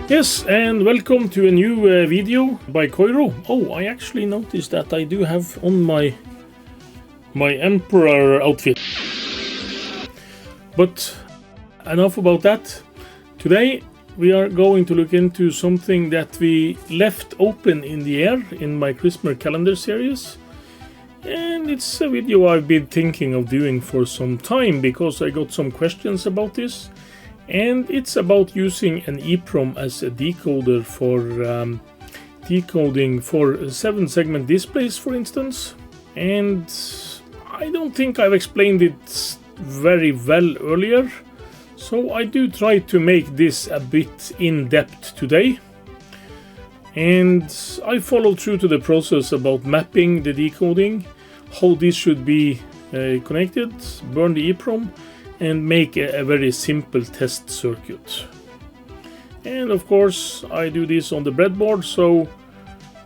Yes, and welcome to a new video by Koiro. Oh, I actually noticed that I do have on my Emperor outfit. But enough about that. Today we are going to look into something that we left open in the air in my Christmas calendar series. And it's a video I've been thinking of doing for some time because I got some questions about this. And it's about using an EPROM as a decoder for decoding for 7-segment displays, for instance. And I don't think I've explained it very well earlier, so I do try to make this a bit in depth today. And I follow through to the process about mapping the decoding, how this should be connected, burn the EPROM, and make a very simple test circuit. And of course I do this on the breadboard, so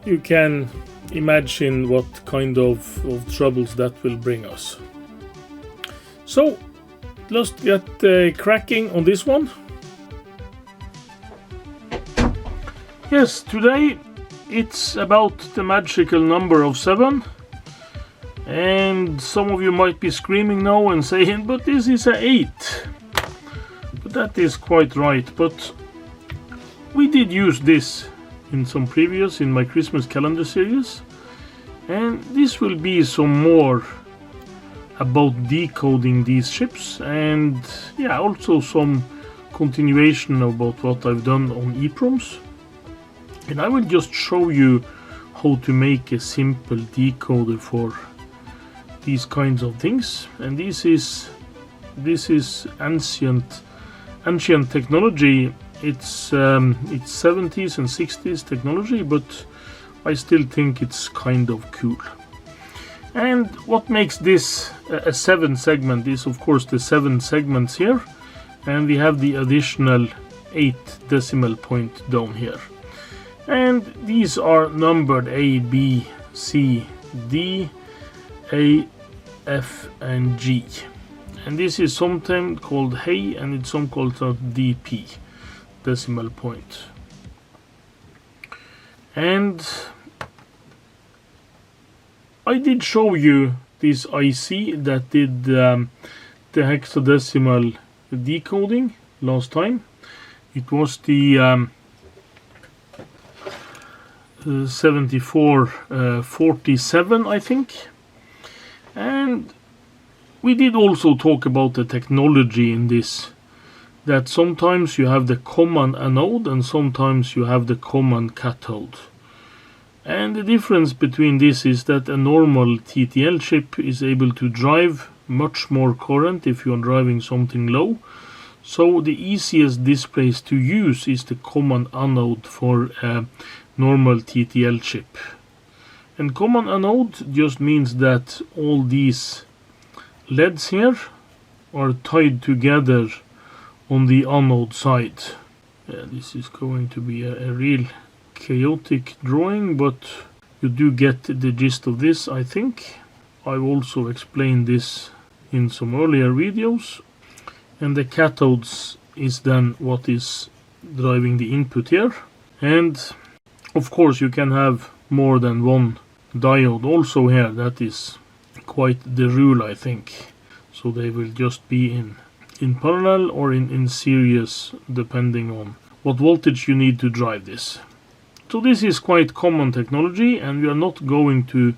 you can imagine what kind of troubles that will bring us. So let's get cracking on this one. Yes, today it's about the magical number of 7. And some of you might be screaming now and saying, but this is an 8. But that is quite right. But we did use this in some previous, in my Christmas calendar series. And this will be some more about decoding these chips. And yeah, also some continuation about what I've done on EPROMs. And I will just show you how to make a simple decoder for these kinds of things. And this is ancient technology. It's 70s and 60s technology, but I still think it's kind of cool. And what makes this a 7-segment is of course the 7 segments here, and we have the additional 8 decimal point down here, and these are numbered A, B, C, D, A, F and G, and this is sometimes called Hey and it's sometimes called DP, decimal point. And I did show you this IC that did the hexadecimal decoding last time. It was the 7447, I think. And we did also talk about the technology in this, that sometimes you have the common anode and sometimes you have the common cathode. And the difference between this is that a normal TTL chip is able to drive much more current if you are driving something low. So the easiest displays to use is the common anode for a normal TTL chip. And common anode just means that all these LEDs here are tied together on the anode side. This is going to be a real chaotic drawing, but you do get the gist of this, I think. I've also explained this in some earlier videos. And the cathodes is then what is driving the input here. And of course you can have more than one diode also here. That is quite the rule, I think. So they will just be in parallel or in series, depending on what voltage you need to drive this. So this is quite common technology, and we are not going to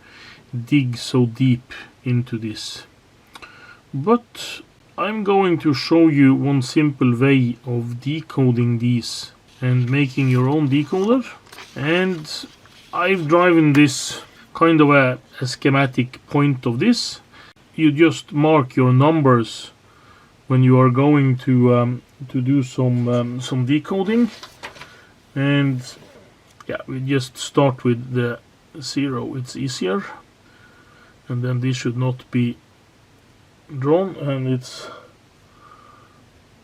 dig so deep into this. But I'm going to show you one simple way of decoding these and making your own decoder. And I've driven this kind of a schematic point of this. You just mark your numbers when you are going to do some decoding. And yeah, we just start with the 0, it's easier. And then this should not be drawn, and it's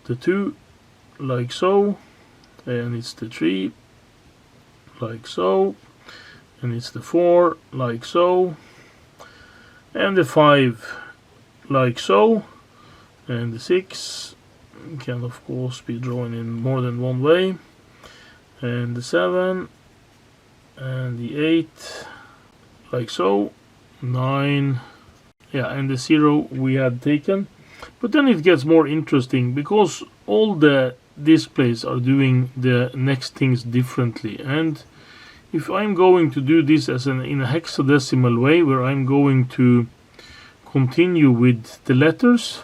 the 2 like so, and it's the 3 like so, and it's the 4 like so, and the 5 like so, and the 6 can of course be drawn in more than one way, and the 7 and the 8, like so, 9, yeah, and the 0 we had taken. But then it gets more interesting because all the displays are doing the next things differently. And if I'm going to do this as in a hexadecimal way, where I'm going to continue with the letters,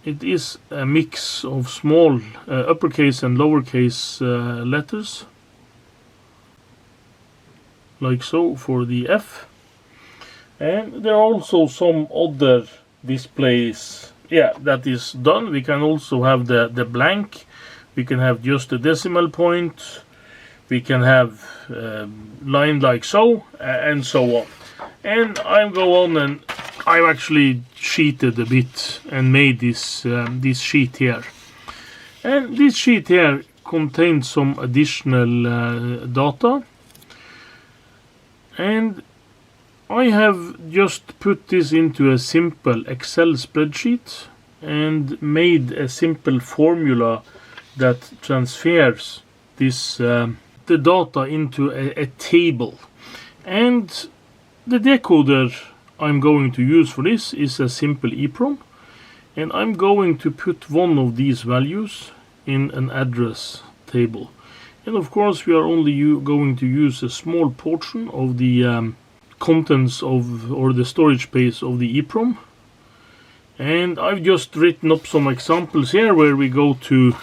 it is a mix of small uppercase and lowercase letters, like so for the F. And there are also some other displays, yeah, that is done. We can also have the blank, we can have just a decimal point, we can have line like so, and so on. And I go on and I've actually cheated a bit and made this sheet here. And this sheet here contains some additional data. And I have just put this into a simple Excel spreadsheet and made a simple formula that transfers this the data into a table. And the decoder I'm going to use for this is a simple EPROM, and I'm going to put one of these values in an address table. And of course we are only going to use a small portion of the contents of, or the storage space of the EPROM. And I've just written up some examples here where we go to,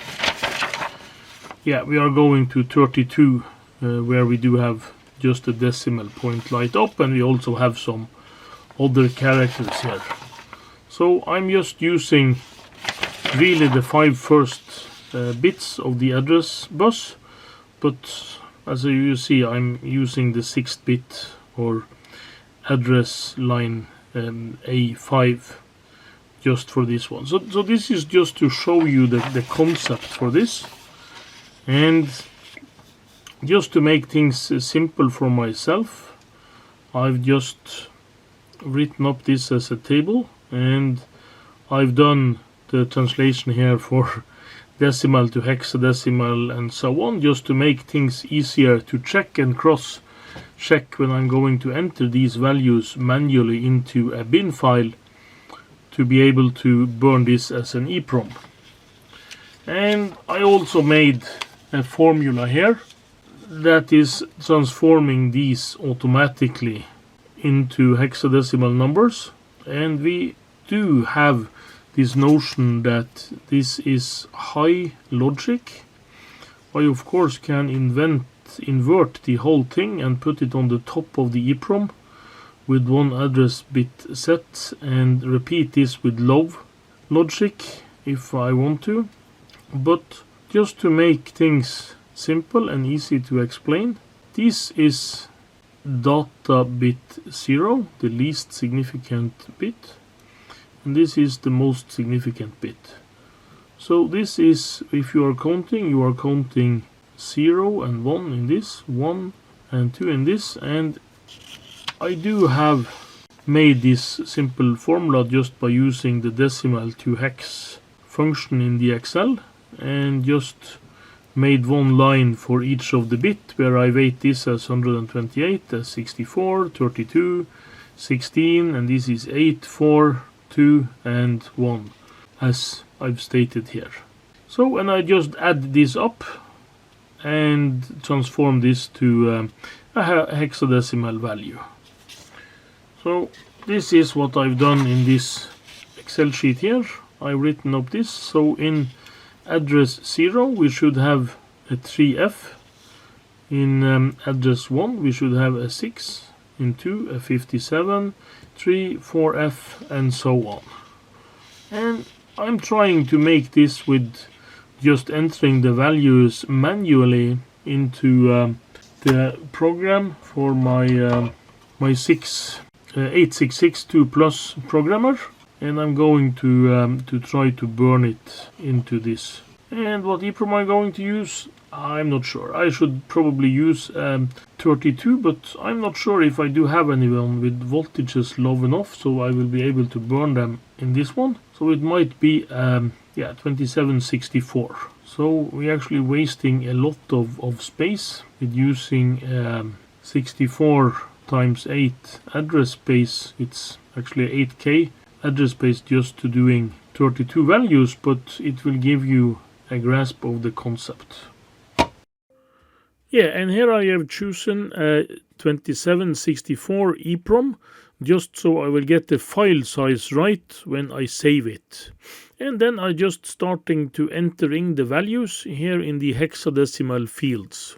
yeah, we are going to 32, where we do have just a decimal point light up, and we also have some other characters here. So I'm just using really the 5 first bits of the address bus, but as you see I'm using the 6th bit or address line A5 just for this one. So this is just to show you the concept for this, and just to make things simple for myself, I've just written up this as a table, and I've done the translation here for decimal to hexadecimal and so on, just to make things easier to check and cross check when I'm going to enter these values manually into a bin file to be able to burn this as an EPROM. And I also made a formula here that is transforming these automatically into hexadecimal numbers, and we do have this notion that this is high logic. I of course can invert the whole thing and put it on the top of the EPROM with one address bit set, and repeat this with low logic if I want to. But just to make things simple and easy to explain, this is data bit 0, the least significant bit, and this is the most significant bit. So this is, if you are counting 0 and 1 in this, 1 and 2 in this, and I do have made this simple formula just by using the decimal to hex function in the Excel, and just made one line for each of the bit, where I weight this as 128, as 64, 32, 16, and this is 8, 4, 2 and 1, as I've stated here. So, and I just add this up and transform this to a hexadecimal value. So this is what I've done in this Excel sheet here. I've written up this. So in address 0 we should have a 3F, in address 1 we should have a 6, in 2 a 57, 3, 4F and so on. And I'm trying to make this with just entering the values manually into the program for my my 8662 plus programmer, and I'm going to try to burn it into this. And what EPROM am I going to use? I'm not sure. I should probably use 32, but I'm not sure if I do have anyone with voltages low enough, so I will be able to burn them in this one. So it might be 2764. So we're actually wasting a lot of space with using 64 times 8 address space. It's actually 8K address space just to doing 32 values, but it will give you a grasp of the concept. Yeah, and here I have chosen a 2764 EPROM, just so I will get the file size right when I save it. And then I just starting to entering the values here in the hexadecimal fields.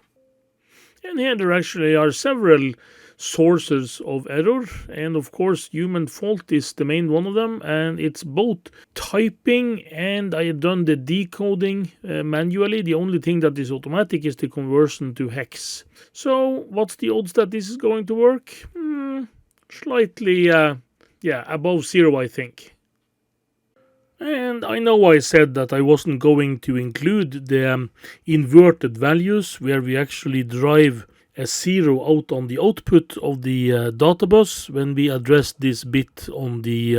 And here there actually are several sources of error, and of course human fault is the main one of them, and it's both typing and I have done the decoding manually. The only thing that is automatic is the conversion to hex. So what's the odds that this is going to work? Slightly above 0, I think. And I know I said that I wasn't going to include the inverted values where we actually drive a 0 out on the output of the data bus when we address this bit on the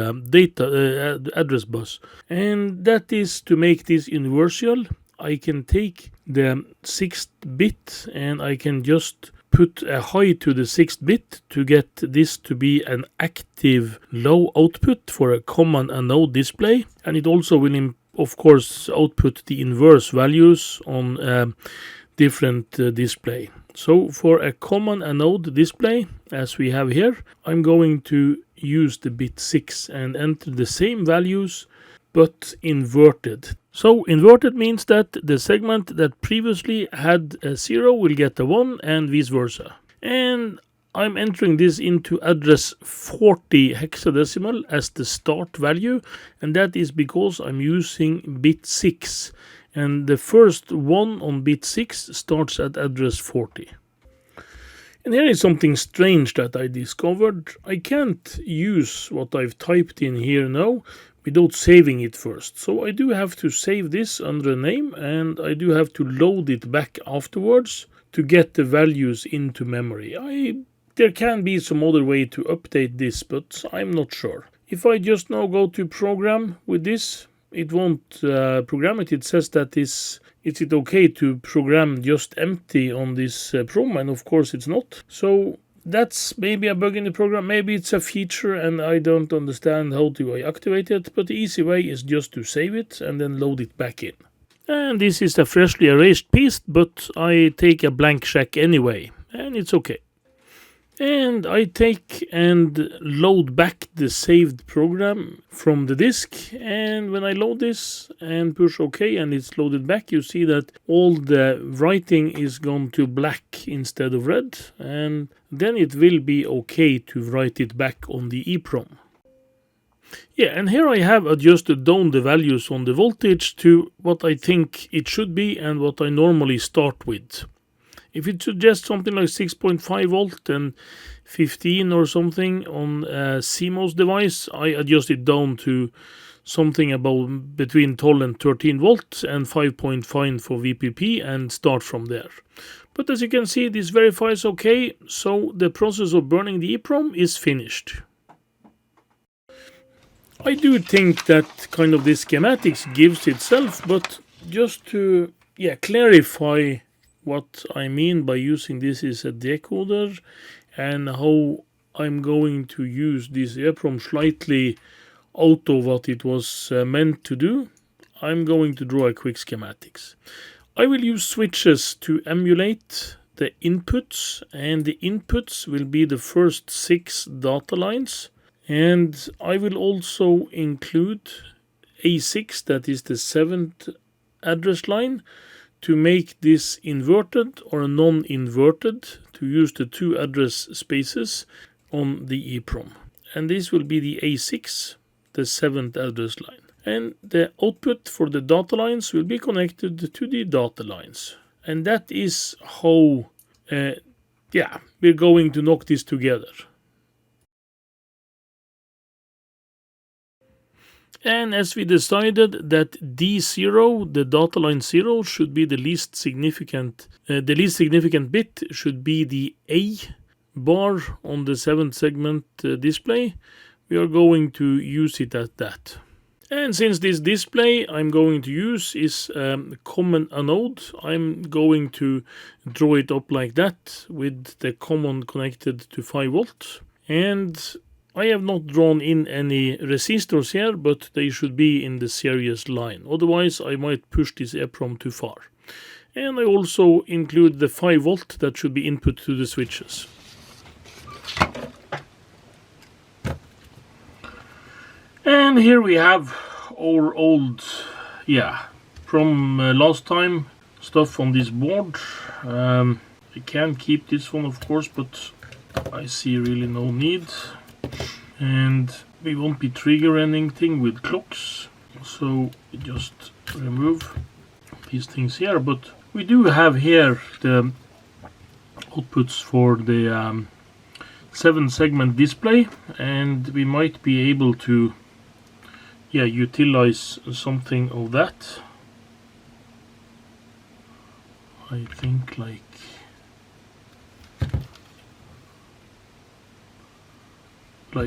address bus. And that is to make this universal. I can take the 6th bit and I can just put a high to the 6th bit to get this to be an active low output for a common anode display, and it also will of course output the inverse values on different display. So for a common anode display as we have here, I'm going to use the bit 6 and enter the same values but inverted. So inverted means that the segment that previously had a 0 will get a 1 and vice versa. And I'm entering this into address 40 hexadecimal as the start value, and that is because I'm using bit 6, and the first one on bit 6 starts at address 40. And here is something strange that I discovered. I can't use what I've typed in here now without saving it first. So I do have to save this under a name, and I do have to load it back afterwards to get the values into memory. There can be some other way to update this, but I'm not sure. If I just now go to program with this, it won't program it. It says that is it okay to program just empty on this EPROM, and of course it's not. So that's maybe a bug in the program, maybe it's a feature and I don't understand how to activate it, but the easy way is just to save it and then load it back in. And this is a freshly erased piece, but I take a blank check anyway, and it's okay. And I take and load back the saved program from the disk, and when I load this and push OK and it's loaded back, you see that all the writing is gone to black instead of red, and then it will be okay to write it back on the EPROM. Yeah, and here I have adjusted down the values on the voltage to what I think it should be and what I normally start with. If it suggests something like 6.5 volt and 15 or something on a CMOS device, I adjust it down to something about between 12 and 13 volts and 5.5 for VPP and start from there. But as you can see, this verifies okay, so the process of burning the EPROM is finished. I do think that kind of this schematics gives itself, but just to clarify what I mean by using this is a decoder and how I'm going to use this EPROM slightly out of what it was meant to do, I'm going to draw a quick schematics. I will use switches to emulate the inputs, and the inputs will be the first 6 data lines, and I will also include A6, that is the 7th address line, to make this inverted or non-inverted, to use the 2 address spaces on the EPROM. And this will be the A6, the 7th address line. And the output for the data lines will be connected to the data lines. And that is how we're going to knock this together. And as we decided that D0, the data line 0, should be the least significant bit should be the A bar on the 7th segment display, we are going to use it at that. And since this display I'm going to use is common anode, I'm going to draw it up like that with the common connected to 5 volt. And I have not drawn in any resistors here, but they should be in the series line. Otherwise I might push this EPROM too far. And I also include the 5 volt that should be input to the switches. And here we have our old, from last time stuff on this board. I can keep this one of course, but I see really no need. And we won't be triggering anything with clocks, so we just remove these things here. But we do have here the outputs for the 7-segment display, and we might be able to utilize something of that. I think like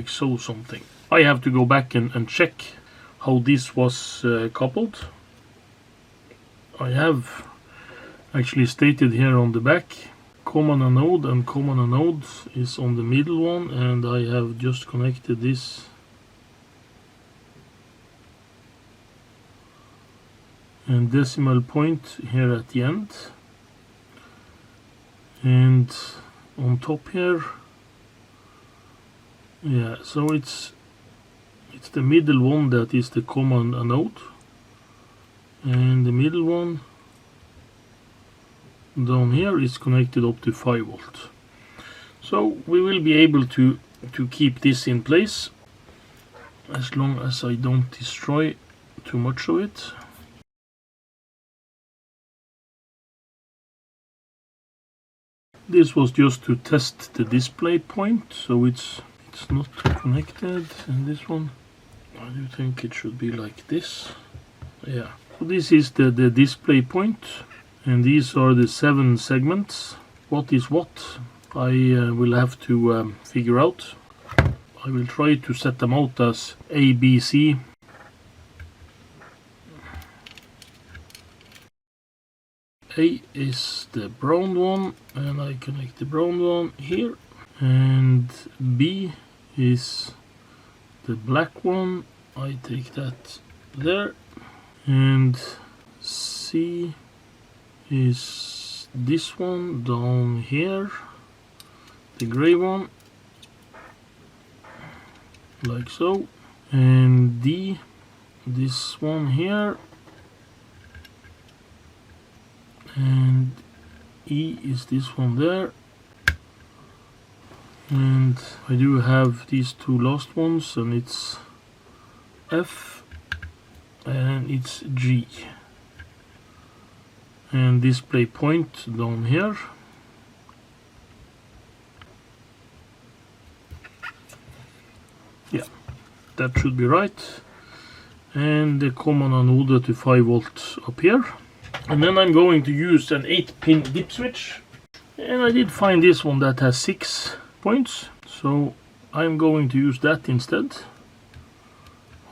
so something. I have to go back and check how this was coupled. I have actually stated here on the back common anode, and common anode is on the middle one, and I have just connected this and decimal point here at the end, and on top here, so it's the middle one that is the common anode, and the middle one down here is connected up to 5 volt. So we will be able to keep this in place as long as I don't destroy too much of it. This was just to test the display point, so it's not connected. And this one, I do think it should be like this. So this is the display point, and these are the 7 segments. What is what? I will have to figure out. I will try to set them out as A, B, C. A is the brown one, and I connect the brown one here, and B is the black one, I take that there, and C is this one down here, the gray one, like so, and D, this one here, and E is this one there, and I do have these 2 last ones, and it's F and it's G, and display point down here. That should be right, and the common anode to 5 volt up here. And then I'm going to use an 8-pin dip switch, and I did find this one that has 6 points, so I'm going to use that instead.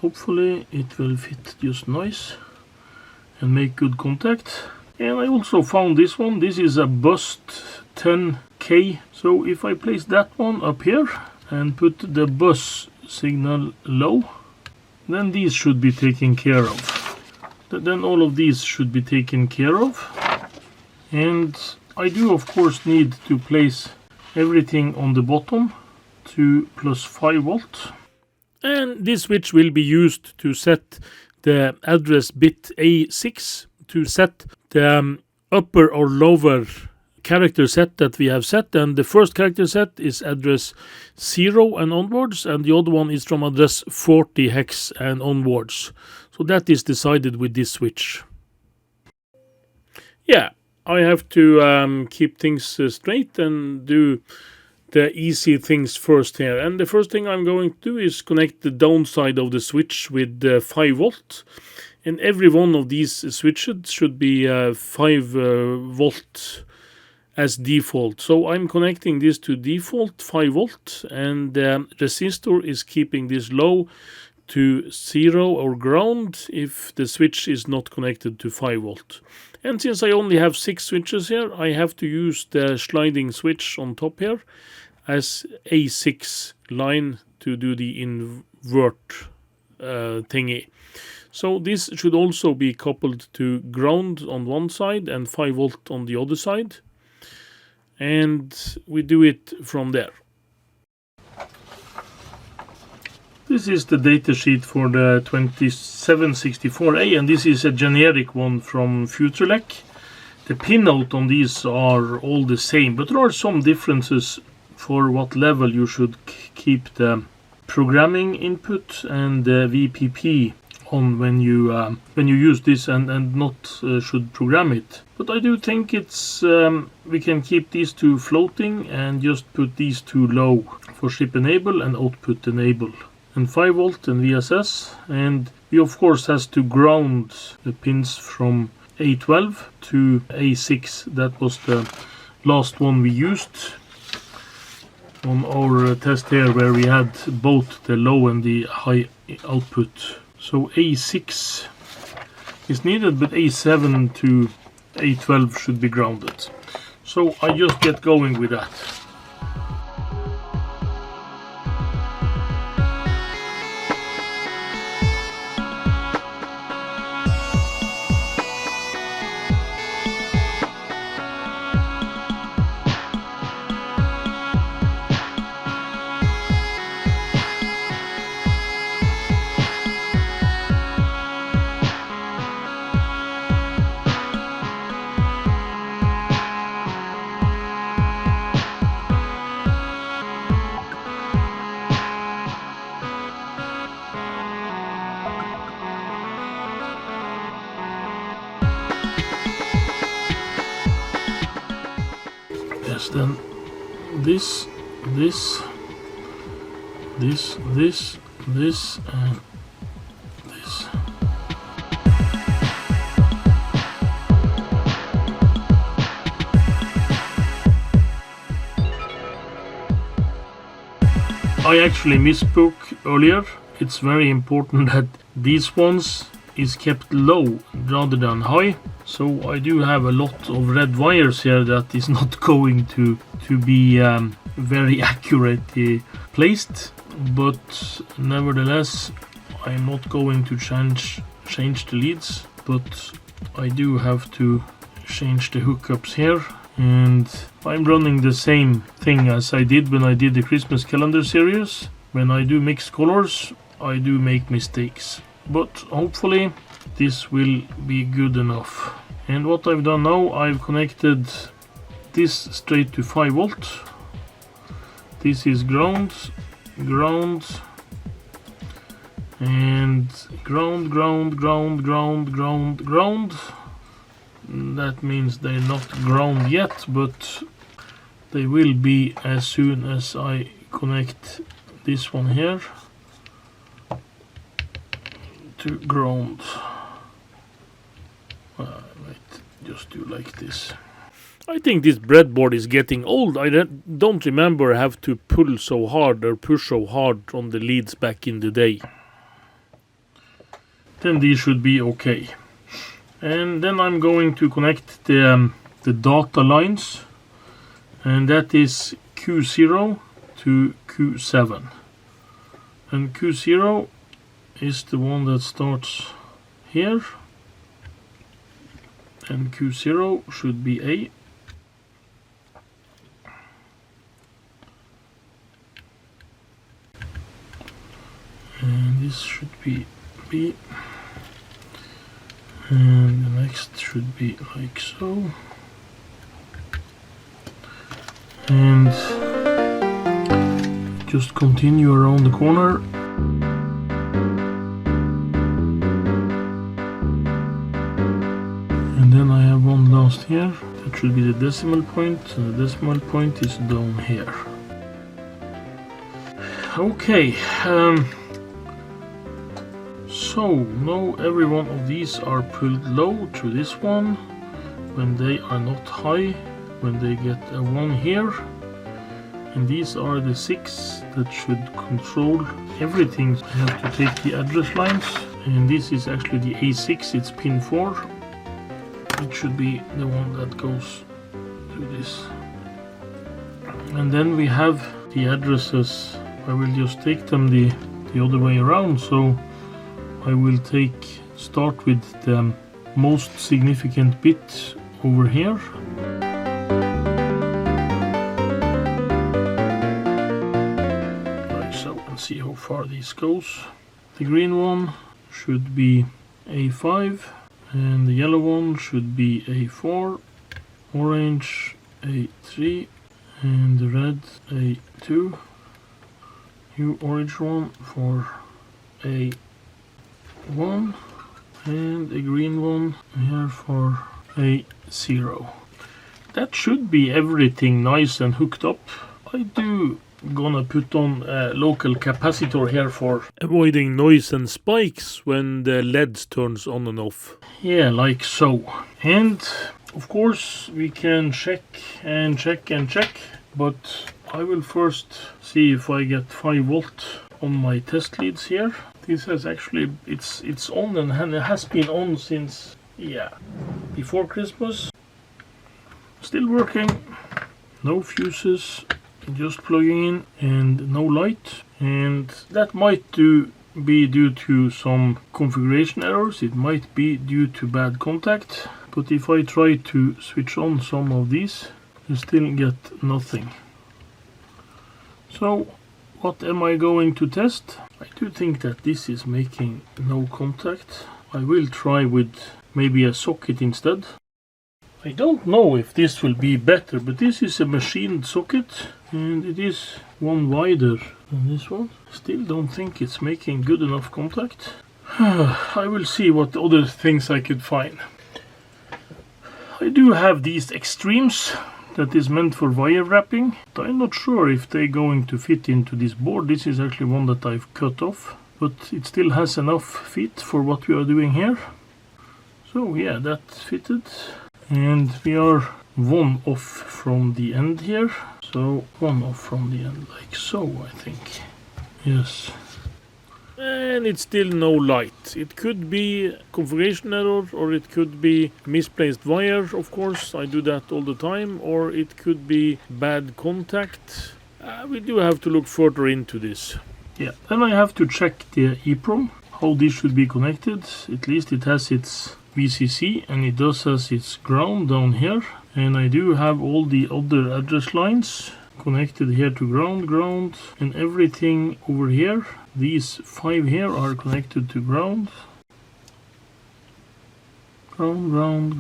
Hopefully it will fit just nice and make good contact. And I also found this one. This is a bust 10K, so if I place that one up here and put the bus signal low, then these should be taken care of. Then all of these should be taken care of. And I do of course need to place everything on the bottom to plus 5 volt. And this switch will be used to set the address bit A6 to set the upper or lower character set that we have set, and the first character set is address 0 and onwards, and the other one is from address 40 hex and onwards. So that is decided with this switch. I have to keep things straight and do the easy things first here. And the first thing I'm going to do is connect the downside of the switch with 5 volt. And every one of these switches should be 5 volt as default. So I'm connecting this to default 5 volt, and the resistor is keeping this low to 0 or ground if the switch is not connected to 5 volt. And since I only have 6 switches here, I have to use the sliding switch on top here as A6 line to do the invert thingy. So this should also be coupled to ground on one side and 5 volt on the other side. And we do it from there. This is the datasheet for the 2764A, and this is a generic one from Futurelec. The pinout on these are all the same, but there are some differences for what level you should keep the programming input and the VPP on when you use this and not should program it. But I do think it's we can keep these two floating and just put these two low for ship enable and output enable, and 5 volt and VSS. And we of course has to ground the pins from A12 to A6. That was the last one we used on our test here, where we had both the low and the high output. So A6 is needed, but A7 to A12 should be grounded. So I just get going with that. Then this, and this. I actually misspoke earlier. It's very important that these ones is kept low rather than high. So I do have a lot of red wires here that is not going to be very accurately placed, but nevertheless I'm not going to change the leads, but I do have to change the hookups here. And I'm running the same thing as I did when I did the Christmas calendar series. When I do mixed colors, I do make mistakes, but hopefully this will be good enough. And what I've done now, I've connected this straight to 5 volt. This is ground, and ground. That means they're not ground yet, but they will be as soon as I connect this one here to ground. Wait, just do like this. I think this breadboard is getting old. I don't remember have to pull so hard or push so hard on the leads back in the day. Then these should be okay. And then I'm going to connect the data lines, and that is Q0 to Q7. And Q0 is the one that starts here, and Q0 should be A. And this should be B. And the next should be like so. And just continue around the corner. And then I have one last here. That should be the decimal point. And the decimal point is down here. Okay. So now every one of these are pulled low to this one when they are not high, when they get a 1 here, and these are the 6 that should control everything. I have to take the address lines, and this is actually the A6, it's pin 4. It should be the one that goes to this. And then we have the addresses. I will just take them the other way around, so I will start with the most significant bit over here. Like so, and see how far this goes. The green one should be A5, and the yellow one should be A4, orange A3, and the red A2, new orange one for A1, and a green one here for A0. That should be everything nice and hooked up. I do gonna put on a local capacitor here for avoiding noise and spikes when the LEDs turns on and off. Yeah, like so. And of course we can check and check and check, but I will first see if I get 5 volt on my test leads here. This has actually, it's on and it has been on since, yeah, before Christmas. Still working, no fuses, just plugging in, and no light. And that might be due to some configuration errors, it might be due to bad contact. But if I try to switch on some of these, you still get nothing. So what am I going to test? I do think that this is making no contact. I will try with maybe a socket instead. I don't know if this will be better, but this is a machined socket and it is one wider than this one. Still don't think it's making good enough contact. I will see what other things I could find. I do have these extremes that is meant for wire wrapping. I'm not sure if they're going to fit into this board. This is actually one that I've cut off, but it still has enough fit for what we are doing here. So yeah, that fitted. And we are 1 off from the end here. So 1 off from the end, like so, I think. Yes. And it's still no light. It could be configuration error, or it could be misplaced wire, of course, I do that all the time, or it could be bad contact. We do have to look further into this. Yeah, then I have to check the EPROM, how this should be connected. At least it has its VCC, and it does has its ground down here. And I do have all the other address lines connected here to ground, and everything over here. These 5 here are connected to ground. Ground.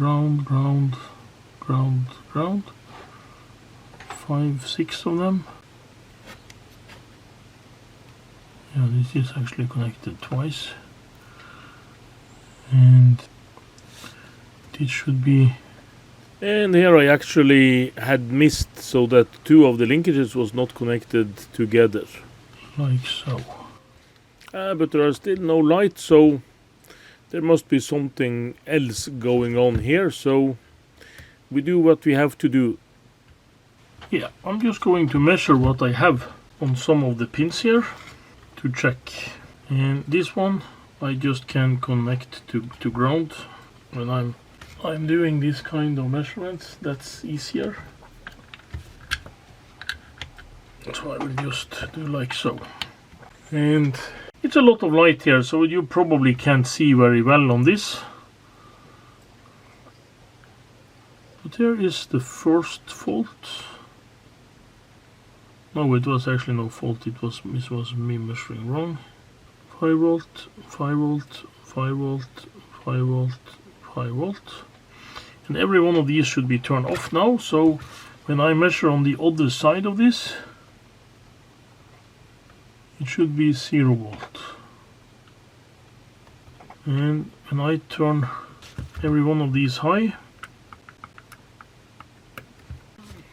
5, 6 of them. Yeah, this is actually connected twice. And this should be... And here I actually had missed so that 2 of the linkages was not connected together. Like so. But there are still no light, so there must be something else going on here. So we do what we have to do. Yeah, I'm just going to measure what I have on some of the pins here to check. And this one I just can connect to ground when I'm doing this kind of measurements. That's easier. So I will just do like so. And it's a lot of light here, so you probably can't see very well on this. But here is the first fault. No, it was actually no fault, it was me measuring wrong. 5 volt, 5 volt, 5 volt, 5 volt, 5 volt. And every one of these should be turned off now, so when I measure on the other side of this, it should be 0 volt. And when I turn every one of these high,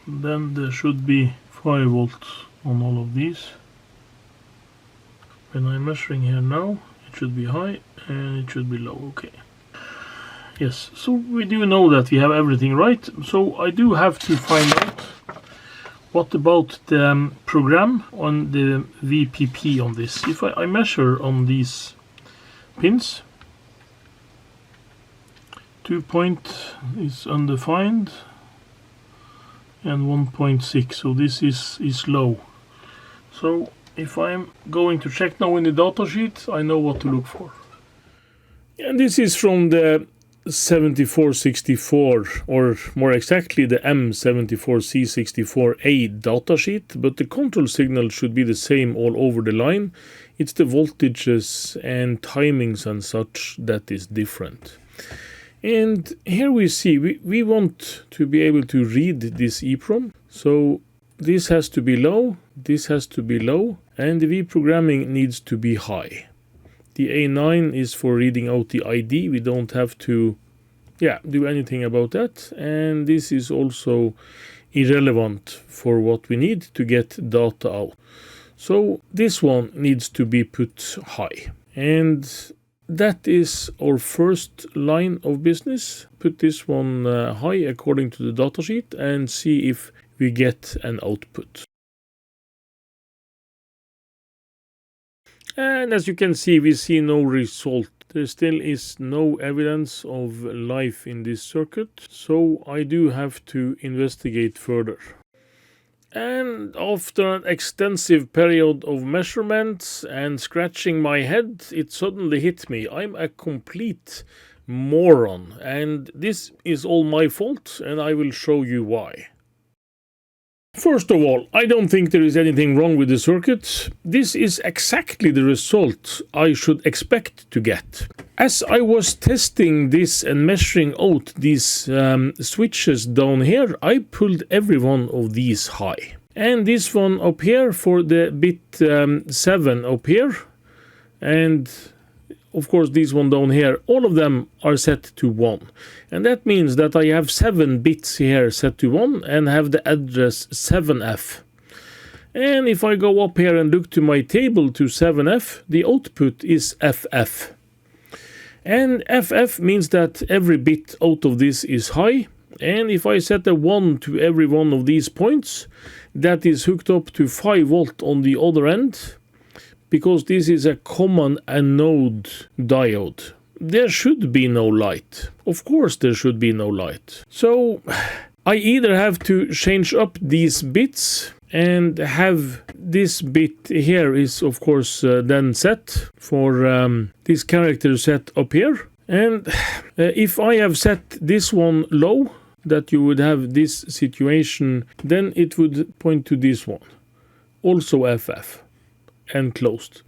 then there should be 5 volt on all of these. When I'm measuring here now, it should be high and it should be low. Okay. Yes, so we do know that we have everything right. So I do have to find out What about the program on the VPP on this? If I measure on these pins, 2 point is undefined and 1.6, so this is low. So if I'm going to check now in the datasheet, I know what to look for. And this is from the 7464, or more exactly the M74C64A datasheet, but the control signal should be the same all over the line. It's the voltages and timings and such that is different. And here we see we want to be able to read this EPROM. So this has to be low, this has to be low, and the V-programming needs to be high. The A9 is for reading out the ID. We don't have to do anything about that. And this is also irrelevant for what we need to get data out. So this one needs to be put high. And that is our first line of business. Put this one high according to the datasheet and see if we get an output. And as you can see, we see no result. There still is no evidence of life in this circuit, so I do have to investigate further. And after an extensive period of measurements and scratching my head, it suddenly hit me. I'm a complete moron, and this is all my fault, and I will show you why. First of all, I don't think there is anything wrong with the circuit. This is exactly the result I should expect to get. As I was testing this and measuring out these switches down here, I pulled every one of these high. And this one up here for the bit 7 up here, and of course this one down here, all of them are set to 1. And that means that I have 7 bits here set to 1 and have the address 7F. And if I go up here and look to my table to 7F, the output is FF. And FF means that every bit out of this is high. And if I set a 1 to every one of these points, that is hooked up to 5 volt on the other end, because this is a common anode diode. There should be no light. Of course there should be no light. So I either have to change up these bits and have this bit here is of course then set for this character set up here. And if I have set this one low, that you would have this situation, then it would point to this one. Also FF. And closed.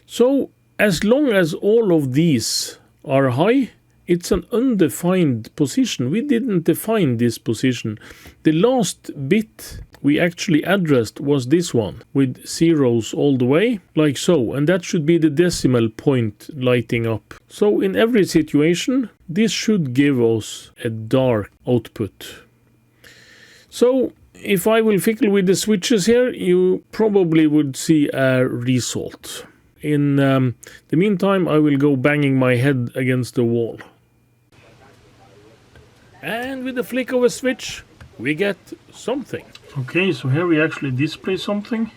So as long as all of these are high, it's an undefined position. We didn't define this position. The last bit we actually addressed was this one with zeros all the way, like so, and that should be the decimal point lighting up. So in every situation, this should give us a dark output. So if I will fiddle with the switches here, you probably would see a result. In the meantime, I will go banging my head against the wall. And with the flick of a switch, we get something. Okay, so here we actually display something.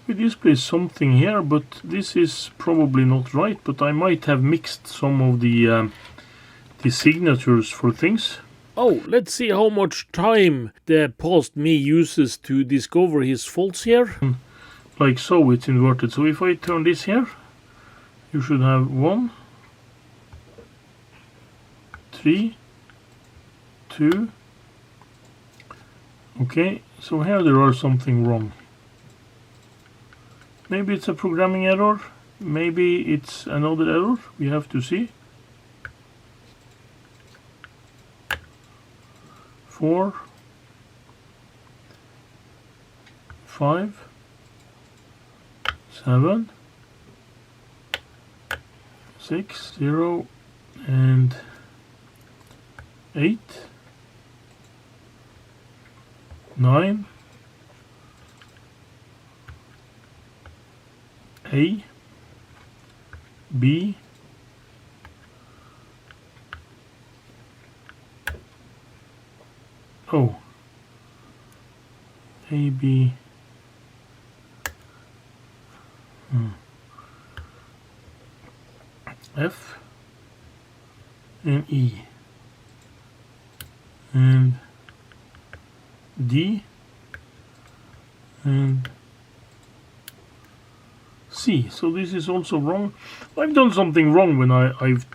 We display something here, but this is probably not right, but I might have mixed some of the signatures for things. Oh, let's see how much time the past me uses to discover his faults here. Like so, it's inverted. So if I turn this here, you should have 1, 3, 2. Okay, so here there are something wrong. Maybe it's a programming error. Maybe it's another error. We have to see. 4, 5, 7, 6, 0, and 8, 9, A, B, oh, A, B, F, and E, and D, and C. So this is also wrong. I've done something wrong when I've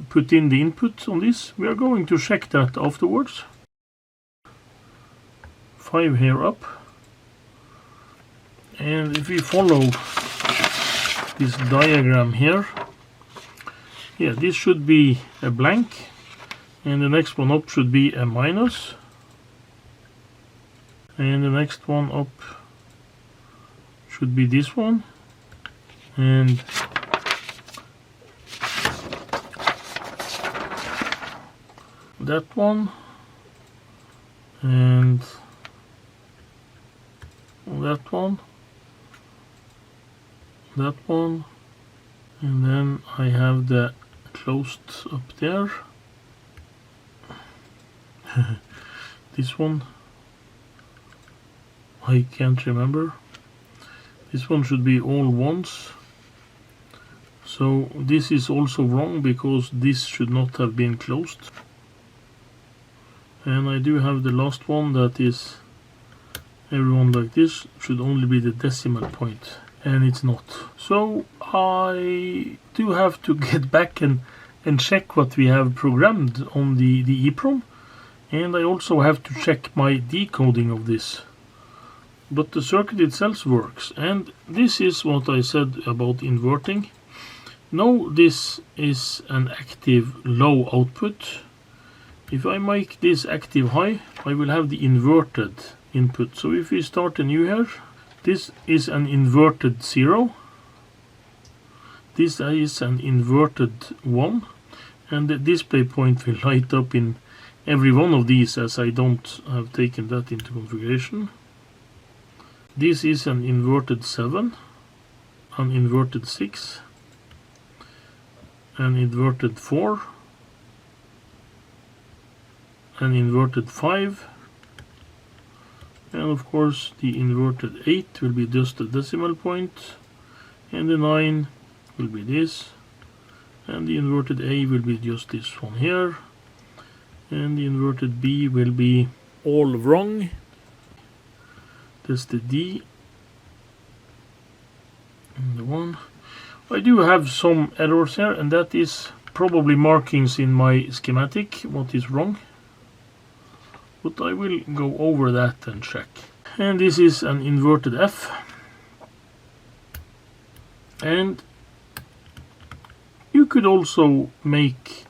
put in the input on this. We are going to check that afterwards. 5 here up. And if we follow this diagram here, yeah, this should be a blank, and the next one up should be a minus, and the next one up should be this one, and that one, and that one, that one, and then I have the closed up there. This one I can't remember. This one should be all ones. So this is also wrong because this should not have been closed. And I do have the last one that is everyone like this, should only be the decimal point, and it's not. So I do have to get back and check what we have programmed on the EPROM, and I also have to check my decoding of this. But the circuit itself works, and this is what I said about inverting. Now this is an active low output. If I make this active high, I will have the inverted input. So if we start anew here, this is an inverted 0, this is an inverted 1, and the display point will light up in every one of these, as I don't have taken that into configuration. This is an inverted 7, an inverted 6, an inverted 4, an inverted 5, and of course the inverted 8 will be just a decimal point, and the 9 will be this, and the inverted A will be just this one here, and the inverted B will be all wrong. That's the D and the 1. I do have some errors here, and that is probably markings in my schematic what is wrong, but I will go over that and check. And this is an inverted F, and you could also make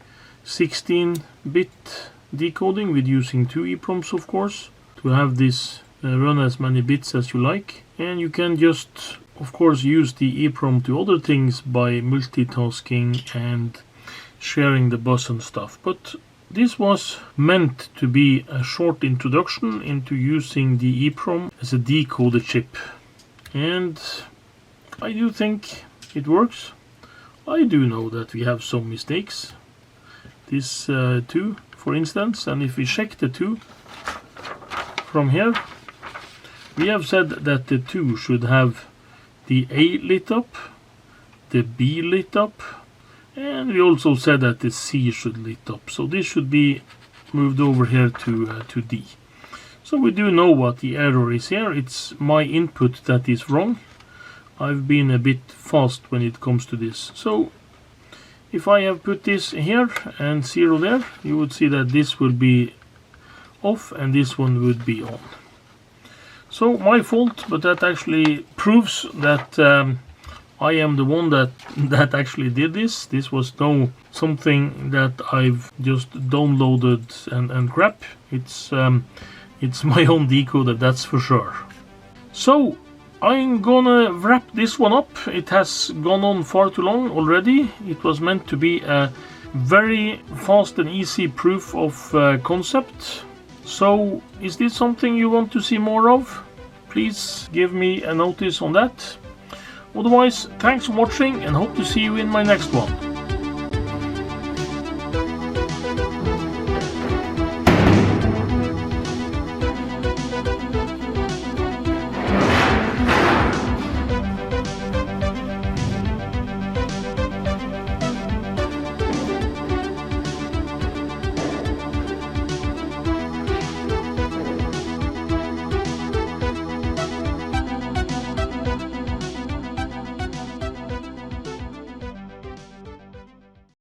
16-bit decoding with using 2 EPROMs, of course, to have this run as many bits as you like, and you can just of course use the EPROM to other things by multitasking and sharing the bus and stuff. But this was meant to be a short introduction into using the EPROM as a decoder chip, and I do think it works. I do know that we have some mistakes, this 2 for instance, and if we check the 2 from here, we have said that the 2 should have the A lit up, the B lit up, and we also said that the C should lit up. So this should be moved over here to D. So we do know what the error is here. It's my input that is wrong. I've been a bit fast when it comes to this. So if I have put this here and 0 there, you would see that this will be off and this one would be on. So my fault, but that actually proves that I am the one that actually did this. This was no something that I've just downloaded and crap. It's my own decoder, that's for sure. So I'm gonna wrap this one up. It has gone on far too long already. It was meant to be a very fast and easy proof of concept. So is this something you want to see more of? Please give me a notice on that. Otherwise, thanks for watching and hope to see you in my next one.